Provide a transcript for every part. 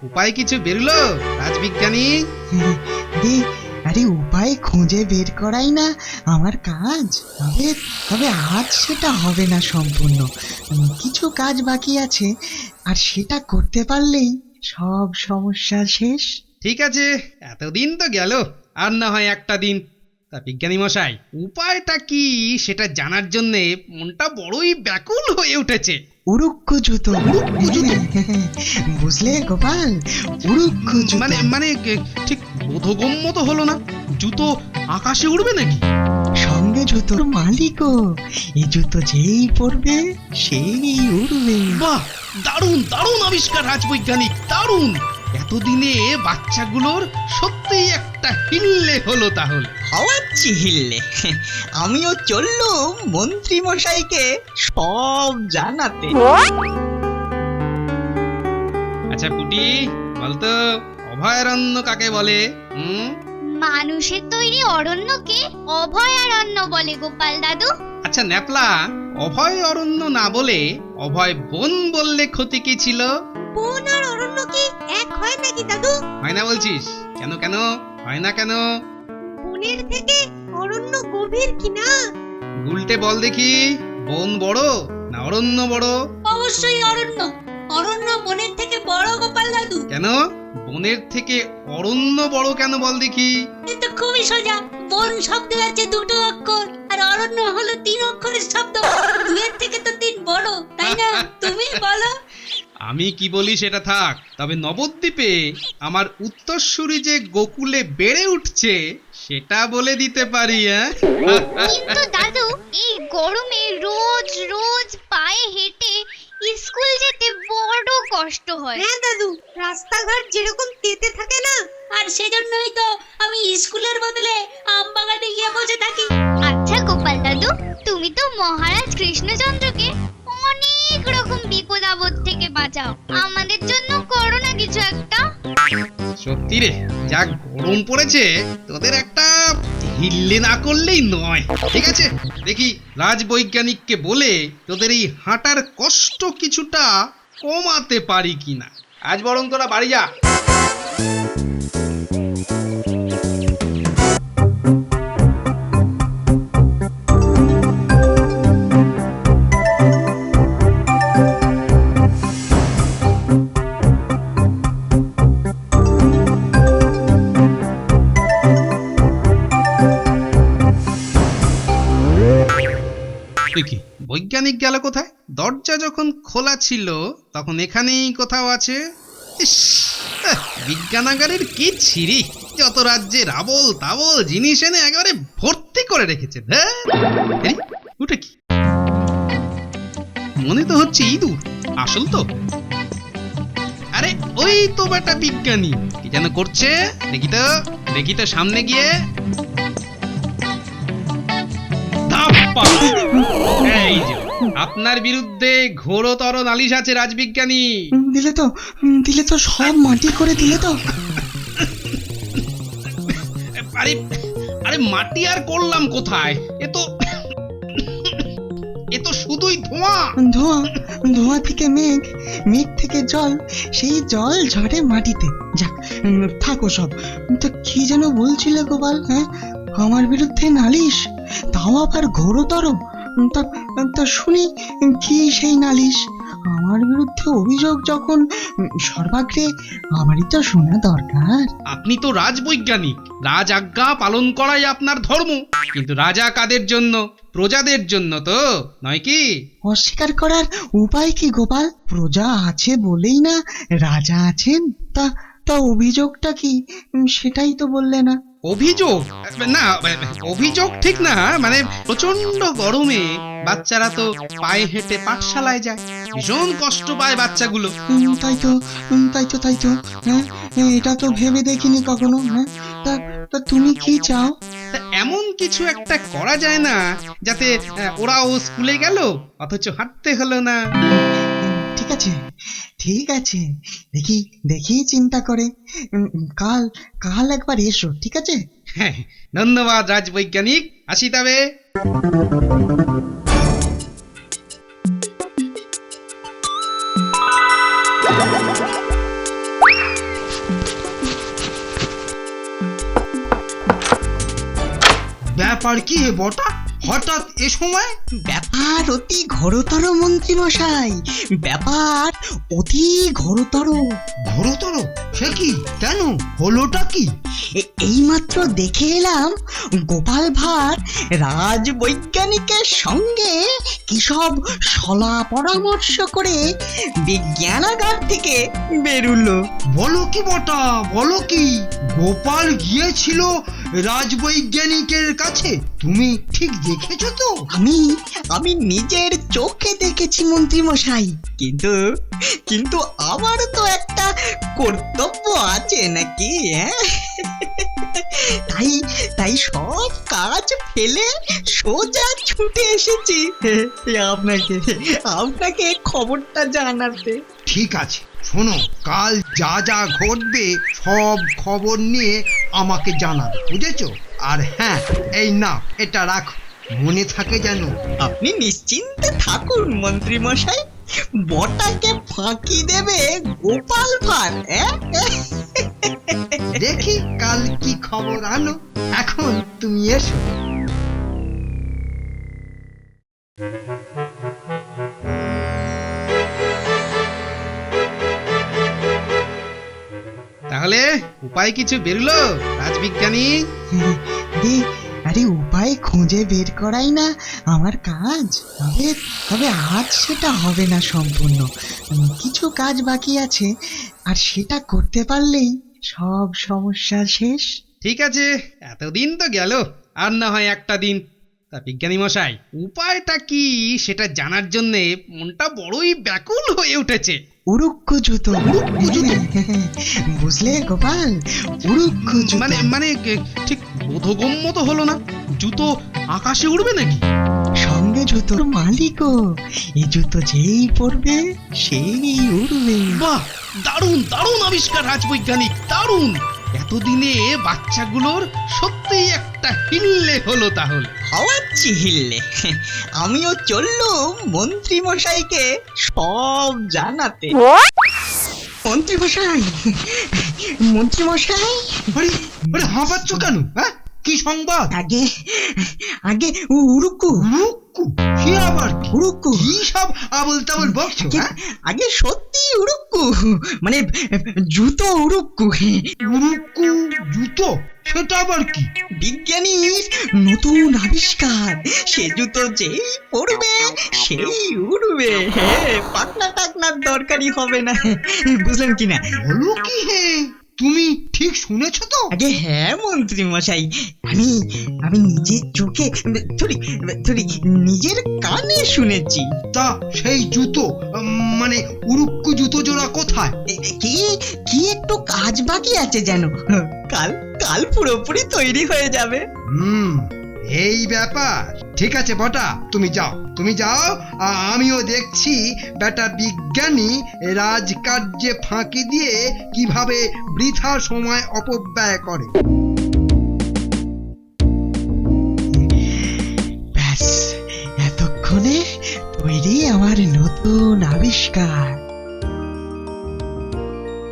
উপায় কিছু বেরুলো রাজবিজ্ঞানী? আরে আরে উপায় খুঁজে বের করাই না আমার কাজ। তবে তবে আজ সেটা হবে না সম্পূর্ণ। কিছু কাজ বাকি আছে, আর সেটা করতে পারলেই সব সমস্যা শেষ। ঠিক আছে, এতদিন তো গেল, আর না হয় একটা দিন। তা বিজ্ঞানী মশাই, উপায়টা কি সেটা জানার জন্যে মনটা বড়ই ব্যাকুল হয়ে উঠেছে। উড়ুক্ষ জুতো। বুঝলে গোপাল, উড়ুক্ষ জুতো। মানে মানে ঠিক বোধগম্য তো হলো না। জুতো আকাশে উড়বে নাকি? সঙ্গে জুতোর মালিকও। এই জুতো যেই পরবে সেই উড়বে। বাহ, দারুণ দারুণ আবিষ্কার রাজবৈজ্ঞানিক, দারুণ। এতদিনে বাচ্চাগুলোর সত্যি একটা হিল্লে হলো তাহলে। হওয়াচ্ছি হিল্লে। আমিও চললুম মন্ত্রী মশাইকে সব জানাতে। আচ্ছা পুটি, বলতো অভয়ারণ্য কাকে বলে? মানুষের তৈরি অরণ্যকে অভয়ারণ্য বলে গোপাল দাদু। আচ্ছা ন্যাপলা, অভয় অরণ্য না বলে অভয় বন বললে ক্ষতি কি ছিল? বন আর অরণ্য কি এক হয় নাকি দাদু? হয় না বলছিস? কেন কেন হয় না কেন? বনের থেকে অরণ্য গভীর কিনা? উল্টে বল দেখি, বন বড় না অরণ্য বড়? অবশ্যই অরণ্য। অরণ্য বনের থেকে বড় গোপাল দাদু। কেন বনের থেকে অরণ্য বড় কেন বল দেখি? এ তো খুবই সোজা। বন শব্দে আছে দুটো অক্ষর, আর অরণ্য হলো 3 অক্ষরের শব্দ। দুয়ের থেকে তো 3 বড়, তাই না? তুমি বলো। আমি কি বলি সেটা থাক, তবে নবদ্বীপে আমার উত্তরসূরি যে গোকুলে বেড়ে উঠছে সেটা বলে দিতে পারি। কিন্তু দাদু, এই গরমে রোজ রোজ পায়ে হেঁটে স্কুল যেতে বড় কষ্ট হয়। হ্যাঁ দাদু, রাস্তাঘাট যেরকম তেতে থাকে না, আর সেজন্যই তো আমি স্কুলের বদলে আমবাগানে গিয়ে বসে থাকি। আচ্ছা গোপাল দাদু, তুমি তো মহারাজ কৃষ্ণচন্দ্রকে অনেক রকম বিপদ আপদ থেকে বাঁচাও। আমাদের জন্য করো না কিছু একটা। সত্যি রে, যা গরম পড়েছে, তোদের একটা হিল্লে না করলেই নয়। ঠিক আছে, দেখি রাজবৈজ্ঞানিককে বলে তোদের এই হাঁটার কষ্ট কিছুটা কমাতে পারি কিনা। আজ বরং তোরা বাড়ি যা। দেখি বৈজ্ঞানিক গেল কোথায়? দরজা যখন খোলা ছিল তখন এখানেই কোথাও আছে। ইস, বিজ্ঞানাগারের কি ছিরি! যত রাজ্যের আবল তাবল জিনিস এনে একেবারে ভর্তি করে রেখেছে। ওটা কি? মনে তো হচ্ছে ইঁদুর, আসল তো? আরে ওই তো বেটা বিজ্ঞানী কি যেন করছে, দেখি তো দেখি তো সামনে গিয়ে। এই যে, আপনার বিরুদ্ধে ঘোরতর নালিশ আছে রাজবিজ্ঞানী। দিলে তো সব মাটি করে দিলে তো। আরে আরে মাটি আর করলাম কোথায়? এ তো শুধুই ধোঁয়া। ধোঁয়া, ধোঁয়া থেকে মেঘ, মেঘ থেকে জল, সেই জল ঝরে মাটিতে। যাক, থাকো সব। তো কি যেন বলছিলে গোপাল? হ্যাঁ, আমার বিরুদ্ধে নালিশ, তাও আবার ঘোরতর। তা তা শুনি কি সেই নালিশ? আমার বিরুদ্ধে অভিযোগ যখন সর্বাগ্রে আমারই তো শোনা দরকার। আপনি তো রাজবৈজ্ঞানিক, রাজ আজ্ঞা পালন করাই আপনার ধর্ম। কিন্তু রাজা কাদের জন্য? প্রজাদের জন্য তো, নয় কি? অস্বীকার করার উপায় কি গোপাল? প্রজা আছে বলেই না রাজা আছেন। তা তা অভিযোগটা কি সেটাই তো বললে না। অভিযোগ না, অভিযোগ ঠিক না। মানে প্রচন্ড গরমে বাচ্চারা তো পায়ে হেঁটে পাঠশালায় যায়, ভীষণ কষ্ট পায় বাচ্চাগুলো। তাই তো হ্যাঁ, এটা তো ভেবে দেখিনি কখনো। হ্যাঁ, তা তা তুমি কি চাও? তা এমন কিছু একটা করা যায় না যাতে ওরাও স্কুলে গেল অথচ হাঁটতে হলো না? ঠিক আছে, দেখি দেখি চিন্তা করে। কাল কাল একবার এসো, ঠিক আছে? হ্যাঁ, ধন্যবাদ রাজবৈজ্ঞানিক, আসি তবে। ব্যাপার কি হে বটা, হঠাৎ এ সময়? ব্যাপার অতি ঘোরতর মন্ত্রী মশাই, ব্যাপার অতি ঘোরতর। ঘোরতর? সে কি, কেন, হলোটা কি? এইমাত্র দেখে এলাম গোপাল ভাঁড় রাজ বৈজ্ঞানিকের সঙ্গে কি সব সলা পরামর্শ করে বিজ্ঞানাগার থেকে বেরুলো। বলো কি বটা, বলো কি? গোপাল গিয়েছিল রাজবৈজ্ঞানিকের কাছে? তুমি ঠিক দেখেছো তো? আমি নিজের চোখে দেখেছি মন্ত্রী মশাই, কিন্তু কিন্তু আমার তো একটা কর্তব্য আছে নাকি, হ্যাঁ? তাই তাই সব কাজ ফেলে সোজা ছুটে এসেছি আপনাকে আপনাকে খবরটা জানাতে। ঠিক আছে, শোনো, কাল যা যা ঘটবে সব খবর নিয়ে আমাকে জানাবে, বুঝেছো? আর হ্যাঁ, এই না, এটা রাখো, মনে থাকে যেন। আপনি নিশ্চিন্তে থাকুন মন্ত্রী মশাই, বটাকে ফাঁকি দেবে গোপাল ভাঁড়। দেখি কাল কি খবর আনো। এখন তুমি এসো। তাহলে উপায় কিছু বেরুলো রাজবিজ্ঞানী? আরে আরে উপায় খুঁজে বের করাই না আমার কাজ। তবে তবে আজ সেটা হবে না সম্পূর্ণ, কিছু কাজ বাকি আছে, আর সেটা করতে পারলেই সব সমস্যা শেষ। ঠিক আছে, এতদিন তো গেল, আর না হয় একটা দিন। তা বিজ্ঞানী মশাই, উপায়টা কি সেটা জানার জন্যে মনটা বড়ই ব্যাকুল হয়ে উঠেছে। উড়ুক্কু জুতো, বুঝলে গোপাল, উড়ুক্কু জুতো। মানে ঠিক বোধগম্য তো হলো না। জুতো আকাশে উড়বে নাকি? সঙ্গে জুতোর মালিকও, এই জুতো যেই পরবে সেই উড়বে। বাহ, দারুণ দারুণ আবিষ্কার রাজবৈজ্ঞানিক, দারুণ। এতদিনে বাচ্চাগুলোর সত্যি একটা হিল্লে হলো তাহলে। হওয়াচ্ছি হিল্লে, আমিও চললুম মন্ত্রী মশাইকে সব জানাতে। মন্ত্রী মশাই, মন্ত্রী মশাই, আরে আরে, হাঁপাচ্ছ কেন? হ্যাঁ, কি সংবাদ? আগে আগে উড়ুক্কু উড়ুক্কু? সে আবার কি? উড়ুক্কু, কি সব আবল তাবল বকছো? হ্যাঁ, আগে সত্যি উড়ুক্কু, মানে জুতো উড়ুক্কু। উড়ুক্কু জুতো? সেটা আবার কি? বিজ্ঞানীর নতুন আবিষ্কার, সে জুতো যেই পরবে সেই উড়বে, পাকনা টাকনার দরকারই হবে না, বুঝলেন কিনা? বলো কি হে, তুমি ঠিক শুনেছো তো? আগে হ্যাঁ মন্ত্রী মশাই, আমি আমি নিজের চোখে, থুড়ি থুড়ি নিজের কানে শুনেছি। তা সেই জুতো, মানে উড়ুক্কু জুতো জোড়া কোথায়? কি কি একটু কাজ বাকি আছে যেন, কাল কাল পুরোপুরি তৈরি হয়ে যাবে। এই ব্যাপার। ঠিক আছে বটা, তুমি যাও, তুমি যাও, আমিও দেখছি বেটা বিজ্ঞানী রাজকার্যে ফাঁকি দিয়ে কিভাবে বৃথা সময় অপব্যয় করে। ব্যাস, এতক্ষণে তৈরি আমার নতুন আবিষ্কার।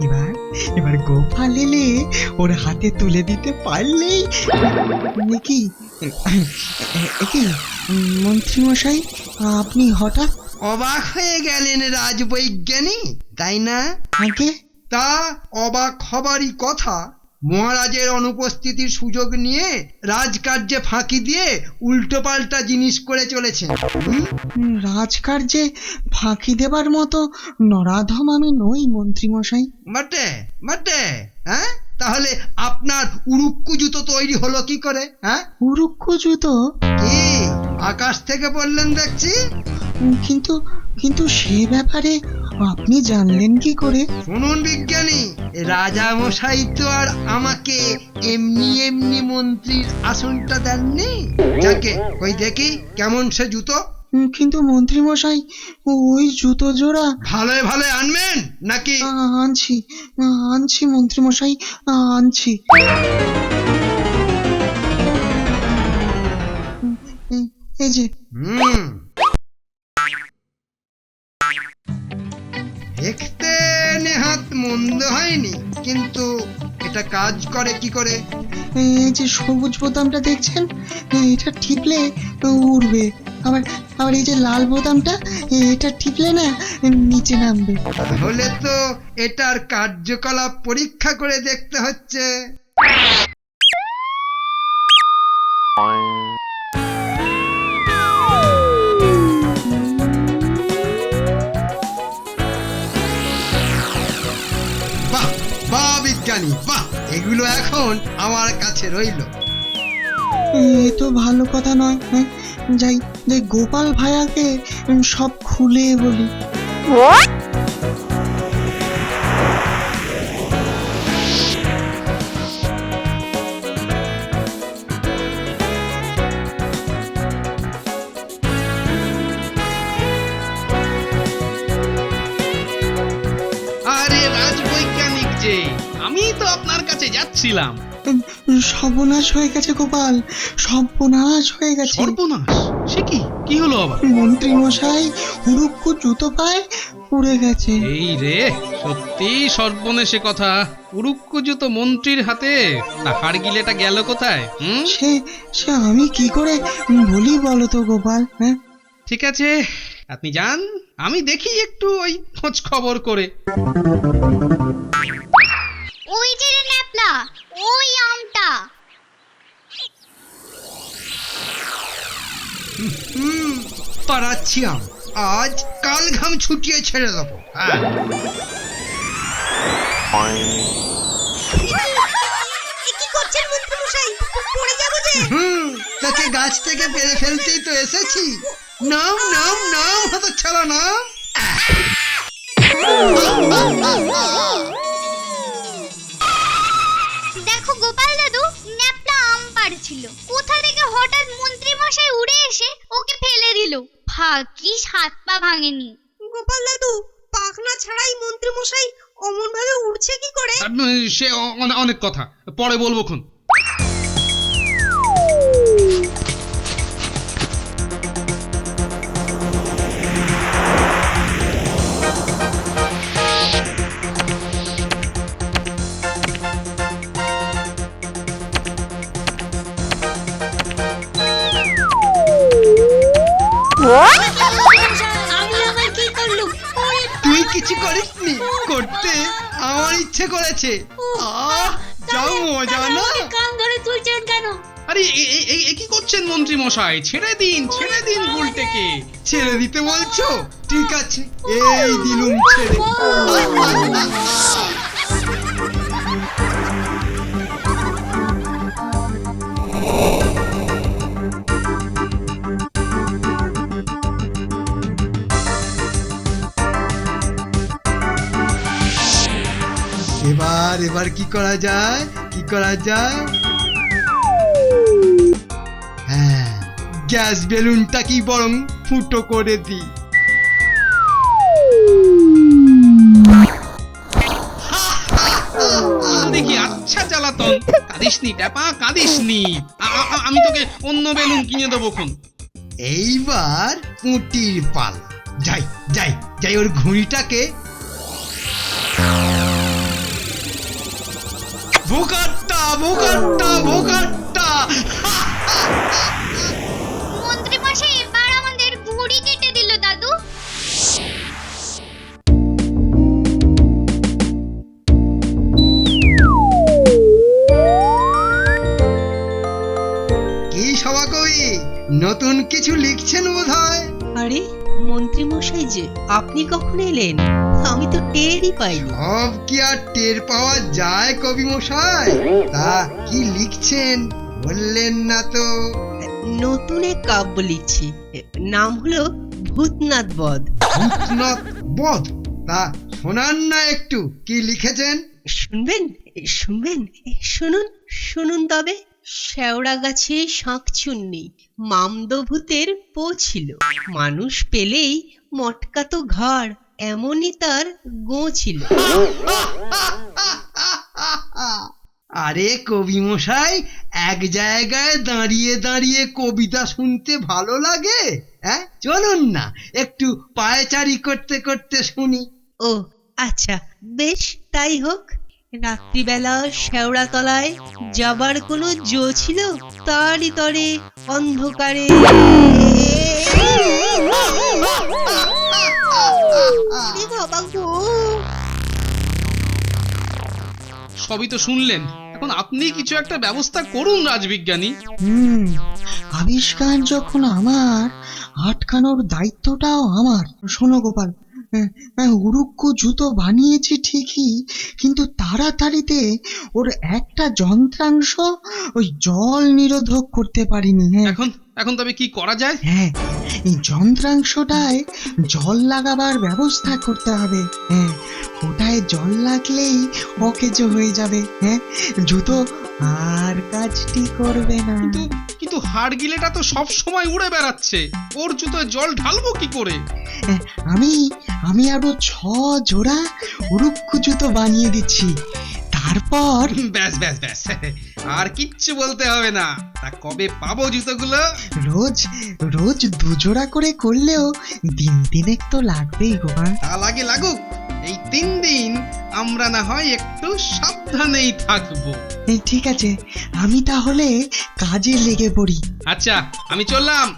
এবার এবার গোপাল এলে ওর হাতে তুলে দিতে পারলেই। কি কি মন্ত্রী মশাই, আপনি হঠাৎ? অবাক হয়ে গেলেন রাজবৈজ্ঞানিক, তাই না? আগে তা অবাক হবারই কথা। মহারাজের অনুপস্থিতির সুযোগ নিয়ে রাজকার্যে ফাঁকি দিয়ে উল্টোপাল্টা জিনিস করে চলেছেন। রাজকার্যে ফাঁকি দেবার মতো নরাধম আমি নই মন্ত্রী মশাই। বটে বটে, হ্যাঁ? তাহলে আপনার উড়ুক্কু জুতো তৈরি হলো কি করে? হ্যাঁ, উড়ুক্কু জুতো? কি আকাশ থেকে বললেন দেখছি? কিন্তু কিন্তু সে ব্যাপারে আপনি জানলেন কি করে? শুনুন বিজ্ঞানী, রাজা মশাই তো আর আমাকে এমনি এমনি মন্ত্রীর আসনটা দেননি। যাকে ওই দেখি কেমন সে জুতো। কিন্তু মন্ত্রী মশাই, ওই জুতো জোড়া ভালোই ভালো আনবেন নাকি? আনছি আনছি মন্ত্রী মশাই, আনছি। এই যে। দেখতে নেহাত মন্দ হয়নি, কিন্তু এটা কাজ করে কি করে? এই যে সবুজ বোতামটা দেখছেন, এটা টিপলে উড়বে। আবার আবার এই যে লাল বোতামটা, এটা টিপলে না নিচে নামবে। তাহলে তো এটার কার্যকলাপ পরীক্ষা করে দেখতে হচ্ছে। বাহ বাহ বিজ্ঞানী বাহ, এগুলো এখন আমার কাছে রইলো। এ তো ভালো কথা নয়। যাই যাই গোপাল ভাইয়াকে সব খুলে বলি। আরে রাজবৈজ্ঞানিক যে, আমি তো আপনার কাছে যাচ্ছিলাম। সর্বনাশ হয়ে গেছে গোপাল, সর্বনাশ হয়ে গেছে। সর্বনাশ? সে কি, কি হলো আবার? মন্ত্রী মশাই হুড়ুক্কু জুতো পায় উড়ে গেছে। এই রে, সত্যি সর্বনেশে কথা। উড়ুক্কুজুতো মন্ত্রীর হাতে, তা হাড়গিলেটা গেল কোথায়? সে সে আমি কি করে বলি বলো তো গোপাল? হ্যাঁ, ঠিক আছে, আপনি যান, আমি দেখি একটু ওই খোঁজ খবর করে। ওই যে রে ন্যাপলা, ওই আমটা। পারাচ্ছি আম, আজ কাল ঘাম ছুটিয়ে ছেড়ে দেবো। হ্যাঁ। কি করছেন মন্ত্রী মশাই? পড়ে যাব যে। তাকে গাছ থেকে পেরে ফেলতেই তো এসেছি। নাম নাম নাম হতো ছাড়া নাম। দেখো গোপাল দাদু, ন্যাপলা আম পাড়ছিল, কোথা থেকে হঠাৎ মন্ত্রী মশাই উড়ে এসে ওকে ফেলে দিল। ভাগ্যিস হাত পা ভাঙেনি। গোপাল দাদু, পাখনা ছাড়াই মন্ত্রী মশাই অমন ভাবে উড়ছে কি করে? সে অনেক কথা, পরে বলবো খন। আমি আবার কি করলুম? তুই কিছু করিসনি, করতে আমার ইচ্ছে করেছে। আহ, যা মজা না। কান ধরে তুলছেন কেন? আরে এ কি করছেন মন্ত্রী মশাই? ছেড়ে দিন গুলটেকে। ছেড়ে দিতে বলছো? ঠিক আছে, এই দিলুম ছেড়ে। এবার কি করা যায়, কি করা যায়? হ্যাঁ, গ্যাস বেলুনটা কি বরং ফুটো করে দিই। দেখি, আচ্ছা জ্বালাতন। কাঁদিসনি ট্যাপা, কাঁদিসনি। আমি তোকে অন্য বেলুন কিনে দেবো খন। এইবার পুঁটির পালা। যাই যাই যাই, ওর ঘুড়িটাকে ভোকাট্টা ভোকাট্টা ভোকাট্টা। মন্ত্রী মশাই এবার আমাদের ঘুড়ি কেটে দিল দাদু। কি সভাকবি, নতুন কিছু লিখছেন বোধহয়? আরে মন্ত্রী মশাই যে, আপনি কখন এলেন? আমি তো টেরই পাইনি। সব কি আর টের পাওয়া যায় কবি মশাই? তা কি লিখছেন বললেন না তো? নতুন এক কাব্য লিখছি, নাম হলো ভূতনাথ বধ। ভূতনাথ বধ? তা শোনান না একটু, কি লিখেছেন? শুনবেন শুনবেন? শুনুন শুনুন তবে। শেওড়া গাছে শাঁকচুন্নি, মামদভূতের পো ছিল, মানুষ পেলেই মটকাতো ঘাড়, এমনই তার গো ছিল। আরে কবি মশাই, এক জায়গায় দাঁড়িয়ে দাঁড়িয়ে কবিতা শুনতে ভালো লাগে? হ্যাঁ, চলুন না একটু পায়চারি করতে করতে শুনি। ও আচ্ছা, বেশ তাই হোক। রাত্রিবেলা শেওড়াতলায় যাবার কোনো জো ছিল? তারই তরে অন্ধকারে বাবা গো। সবই তো শুনলেন, এখন আপনি কিছু একটা ব্যবস্থা করুন রাজবিজ্ঞানী। আবিষ্কার যখন আমার, আটকানোর দায়িত্বটাও আমার। শোনো গোপাল, উড়ুক্কু জুতো বানিয়েছি ঠিকই, কিন্তু তাড়াতাড়িতে ওর একটা যন্ত্রাংশ ওই জল নিরোধক করতে পারিনি। এখন এখন তবে কি করা যায়? হ্যাঁ, এই যন্ত্রাংশটায় জল লাগাবার ব্যবস্থা করতে হবে। হ্যাঁ, ওটায় জল লাগলেই অকেজো হয়ে যাবে। হ্যাঁ, জুতো আর কাজটি করবে না। কিন্তু কিন্তু হাড়গিলেটা তো সব সময় উড়ে বেড়াচ্ছে, ওর জুতোয় জল ঢালবো কি করে? আমি আমি আরো 6 জোড়া উড়ুক্কু জুতো বানিয়ে দিচ্ছি, তারপর ব্যাস ব্যাস ব্যাস, আর কিচ্ছু বলতে হবে না। তা কবে পাবো জুতোগুলো? রোজ রোজ 2 জোড়া করে করলেও দিন দিনেক তো লাগবেই গোপাল। তা লাগে লাগুক, এই 3 দিন আমরা না হয় একটু সাবধানেই থাকবো। ঠিক আছে, আমি তাহলে কাজে লেগে পড়ি। আচ্ছা, আমি চললাম।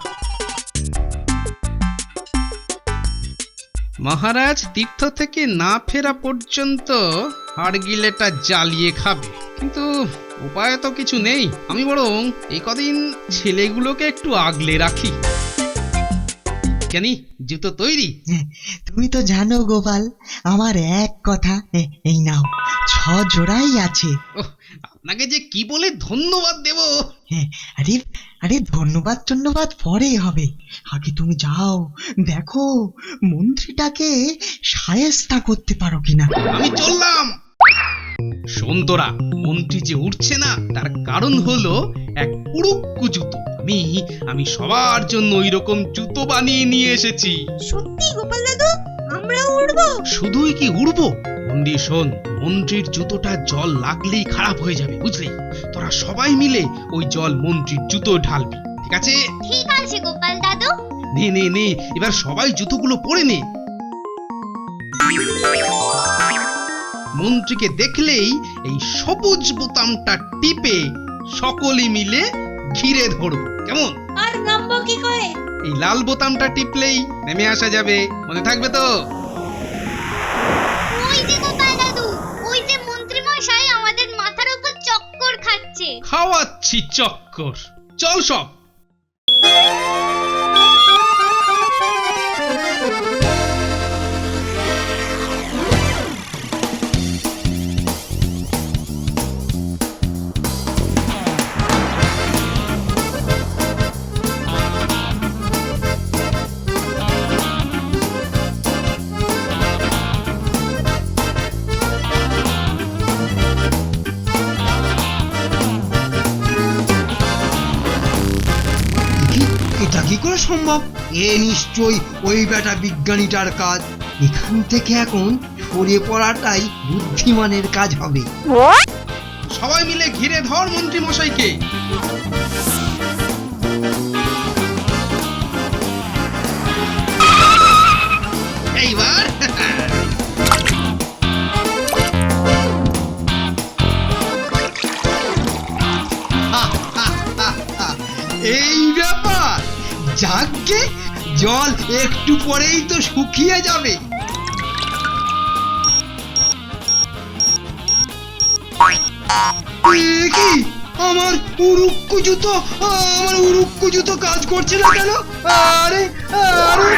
মহারাজ তীর্থ থেকে না ফেরা পর্যন্ত হাড়গিলেটা জ্বালিয়ে খাবে, কিন্তু উপায় তো কিছু নেই। আমি বরং এই কদিন ছেলেগুলোকে একটু আগলে রাখি। জানি জুতো তৈরি। তুমি তো জানো গোপাল, আমার এক কথা। এই নাও, 6 জোড়াই আছে। ওহ, আপনাকে যে কি বলে ধন্যবাদ দেব। আরে আরে ধন্যবাদ পরে হবে। আগে তুমি যাও, দেখো মন্ত্রীটাকে শায়েস্তা করতে পারো কিনা। আমি চললাম। শোন তোরা, মন্ত্রী যে উঠছে না, তার কারণ হলো এক উড়ুক্কু জুতো। আমি সবার জন্য ওই রকম জুতো বানিয়ে নিয়ে এসেছি। সত্যি গোপাল দাদু, আমরা উড়বো? শুধুই কি উড়বো, মন দিয়ে শোন, মন্ত্রীর জুতোটা জল লাগলেই খারাপ হয়ে যাবে, বুঝলি? তোরা সবাই মিলে ওই জল মন্ত্রীর জুতো ঢালবি, ঠিক আছে? ঠিক আছে গোপাল দাদু। নে নে নে, এবার সবাই জুতোগুলো পরে নে। মন্ত্রীকে দেখলেই এই সবুজ বোতামটা টিপে সকলে মিলে ঘিরে ধরবো, কেমন? আর নামবো কি করে? এই লাল বোতামটা টিপলেই নেমে আসা যাবে, মনে থাকবে তো? ওই যে গোপাল দাদু, ওই যে মন্ত্রী মশাই আমাদের মাথার উপর চক্কর খাচ্ছে। খাওয়াচ্ছি চক্কর, চল সব। এটা কি করে সম্ভব? এ নিশ্চয়ই ওই বেটা বিজ্ঞানীটার কাজ। এখান থেকে এখন সরে পড়াটাই বুদ্ধিমানের কাজ হবে। সবাই মিলে ঘিরে ধর মন্ত্রী মশাইকে। এইবার এই ব্যাপার, যাকে জল একটু পরেই তো শুকিয়ে যাবে। কি আমার উড়ুক্কু জুতো কাজ করছে না কেন? আরে আরে